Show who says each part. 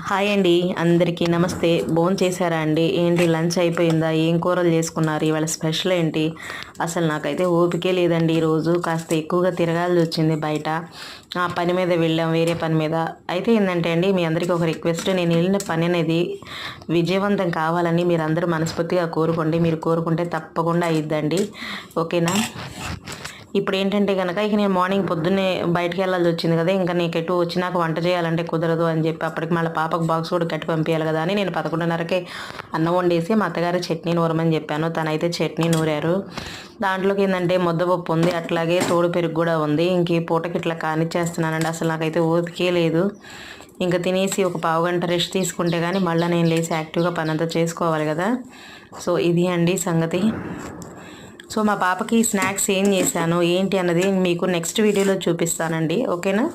Speaker 1: Hi అండి, అందరికీ నమస్తే. చేశారా అండి? ఏంటి లంచ్ అయిపోయిందా? ఏం కూరలు చేసుకున్నారు? ఇవాళ స్పెషల్ ఏంటి? అసలు నాకైతే ఓపికే లేదండి. ఈరోజు కాస్త ఎక్కువగా తిరగాల్సి వచ్చింది బయట. ఆ పని మీద వెళ్ళాం, వేరే పని మీద. అయితే ఏంటంటే అండి, మీ అందరికీ ఒక రిక్వెస్ట్. నేను వెళ్ళిన పని అనేది విజయవంతం కావాలని మీరు అందరూ మనస్ఫూర్తిగా కోరుకోండి. మీరు కోరుకుంటే తప్పకుండా అయిద్దండి. ఓకేనా? ఇప్పుడు ఏంటంటే కనుక ఇక నేను మార్నింగ్ పొద్దున్నే బయటికి వెళ్ళాల్సి వచ్చింది కదా, ఇంకా నీకు ఎటు వచ్చినాక వంట చేయాలంటే కుదరదు అని చెప్పి అప్పటికి మళ్ళీ పాపకు బాక్స్ కూడా కట్టి పంపించాలి కదా అని నేను 11:30కే అన్నం వండేసి మా అత్తగారు చట్నీ నూరమని చెప్పాను. తనైతే చట్నీ నూరారు. దాంట్లోకి ఏంటంటే ముద్దపప్పు ఉంది, అట్లాగే తోడు పెరుగు కూడా ఉంది. ఇంక ఈ పూటకి ఇట్లా కానిచ్చేస్తున్నానండి. అసలు నాకైతే ఓపికే లేదు. ఇంకా తినేసి ఒక పావుగంట రెస్ట్ తీసుకుంటే కానీ మళ్ళీ నేను లేచి యాక్టివ్గా పని అంతా చేసుకోవాలి కదా. సో ఇది అండి సంగతి. సో మా పాపకి స్నాక్స్ ఏం చేశాను ఏంటి అన్నది మీకు నెక్స్ట్ వీడియోలో చూపిస్తానండి. ఓకేనా?